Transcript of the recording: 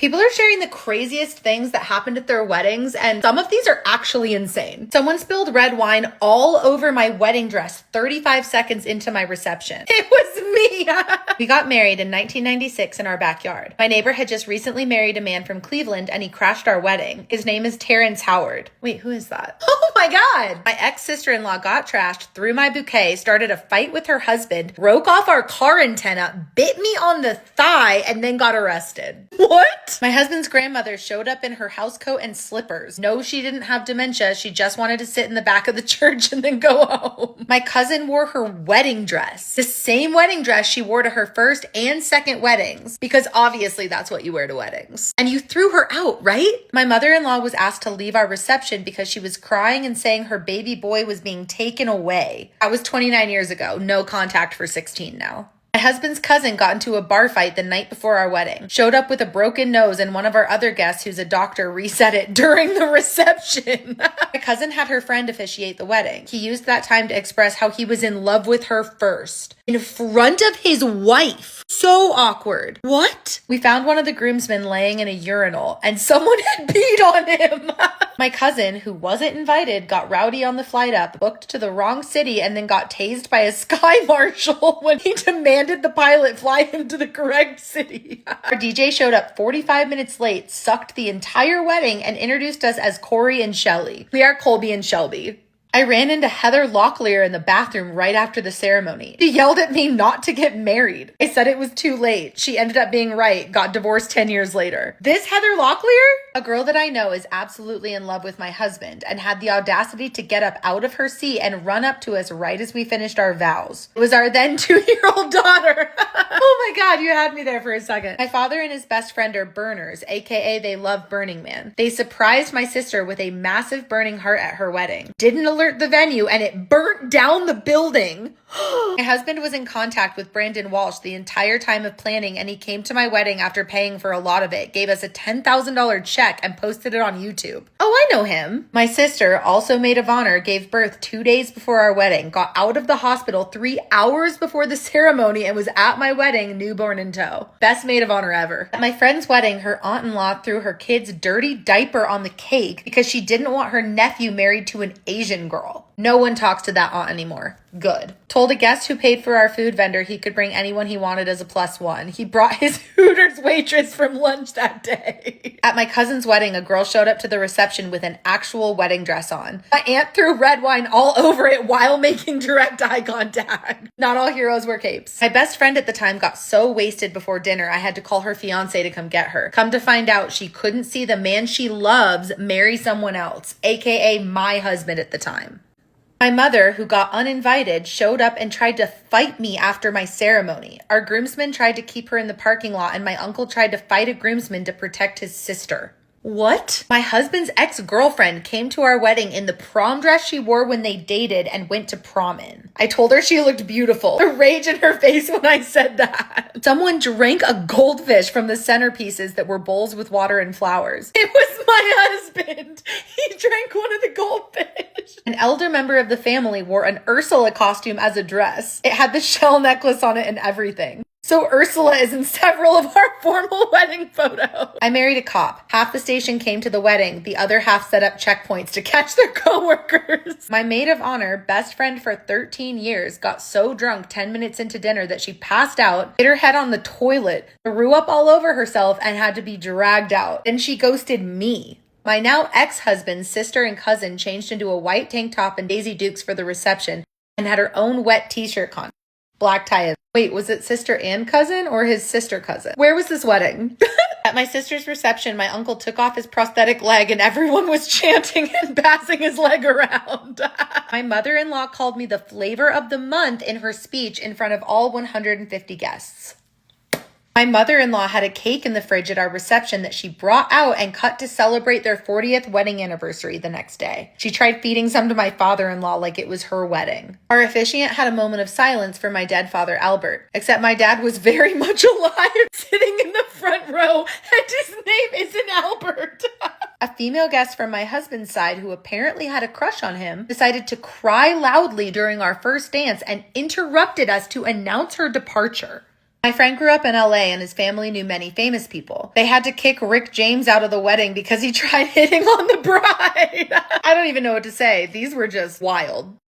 People are sharing the craziest things that happened at their weddings, and some of these are actually insane. Someone spilled red wine all over my wedding dress 35 seconds into my reception. It was me. We got married in 1996 in our backyard. My neighbor had just recently married a man from Cleveland, and he crashed our wedding. His name is Terrence Howard. Wait, who is that? Oh my God. My ex-sister-in-law got trashed, threw my bouquet, started a fight with her husband, broke off our car antenna, bit me on the thigh, and then got arrested. What? My husband's grandmother showed up in her housecoat and slippers. No, she didn't have dementia. She just wanted to sit in the back of the church and then go home. My cousin wore her wedding dress, the same wedding dress she wore to her first and second weddings, because obviously that's what you wear to weddings. And you threw her out, right? My mother-in-law was asked to leave our reception because she was crying and saying her baby boy was being taken away. That was 29 years ago. No contact for 16 now. My husband's cousin got into a bar fight the night before our wedding, showed up with a broken nose, and one of our other guests, who's a doctor, reset it during the reception. My cousin had her friend officiate the wedding. He used that time to express how he was in love with her first, in front of his wife. So awkward. What? We found one of the groomsmen laying in a urinal, and someone had peed on him. My cousin, who wasn't invited, got rowdy on the flight up, booked to the wrong city, and then got tased by a sky marshal when he demanded the pilot fly him to the correct city. Our DJ showed up 45 minutes late, sucked the entire wedding, and introduced us as Corey and Shelly. We are Colby and Shelby. I ran into Heather Locklear in the bathroom right after the ceremony. She yelled at me not to get married. I said it was too late. She ended up being right, got divorced 10 years later. This Heather Locklear? A girl that I know is absolutely in love with my husband and had the audacity to get up out of her seat and run up to us right as we finished our vows. It was our then 2-year-old daughter. Oh my God, you had me there for a second. My father and his best friend are burners, aka they love Burning Man. They surprised my sister with a massive burning heart at her wedding. Didn't alert the venue, and it burnt down the building. My husband was in contact with Brandon Walsh the entire time of planning, and he came to my wedding after paying for a lot of it, gave us a $10,000 check, and posted it on YouTube. Oh, I know him. My sister, also maid of honor, gave birth 2 days before our wedding, got out of the hospital 3 hours before the ceremony, and was at my wedding, newborn in tow. Best maid of honor ever. At my friend's wedding, her aunt-in-law threw her kid's dirty diaper on the cake because she didn't want her nephew married to an Asian girl. No one talks to that aunt anymore. Good. Told a guest who paid for our food vendor he could bring anyone he wanted as a +1. He brought his Hooters waitress from lunch that day. At my cousin's wedding, a girl showed up to the reception with an actual wedding dress on. My aunt threw red wine all over it while making direct eye contact. Not all heroes wear capes. My best friend at the time got so wasted before dinner, I had to call her fiance to come get her. Come to find out, she couldn't see the man she loves marry someone else, aka my husband at the time. My mother, who got uninvited, showed up and tried to fight me after my ceremony. Our groomsmen tried to keep her in the parking lot, and my uncle tried to fight a groomsman to protect his sister. What? My husband's ex-girlfriend came to our wedding in the prom dress she wore when they dated and went to prom in. I told her she looked beautiful. The rage in her face when I said that. Someone drank a goldfish from the centerpieces that were bowls with water and flowers. It was my husband. He drank one of the goldfish. An elder member of the family wore an Ursula costume as a dress. It had the shell necklace on it and everything. So Ursula is in several of our formal wedding photos. I married a cop. Half the station came to the wedding. The other half set up checkpoints to catch their coworkers. My maid of honor, best friend for 13 years, got so drunk 10 minutes into dinner that she passed out, hit her head on the toilet, threw up all over herself, and had to be dragged out. Then she ghosted me. My now ex-husband's sister and cousin changed into a white tank top and Daisy Dukes for the reception and had her own wet t-shirt con. Black tie. Wait, was it sister and cousin or his sister cousin? Where was this wedding? At my sister's reception, my uncle took off his prosthetic leg and everyone was chanting and passing his leg around. My mother-in-law called me the flavor of the month in her speech in front of all 150 guests. My mother-in-law had a cake in the fridge at our reception that she brought out and cut to celebrate their 40th wedding anniversary the next day. She tried feeding some to my father-in-law like it was her wedding. Our officiant had a moment of silence for my dead father, Albert, except my dad was very much alive, sitting in the front row, and his name isn't Albert. A female guest from my husband's side, who apparently had a crush on him, decided to cry loudly during our first dance and interrupted us to announce her departure. My friend grew up in LA and his family knew many famous people. They had to kick Rick James out of the wedding because he tried hitting on the bride. I don't even know what to say. These were just wild.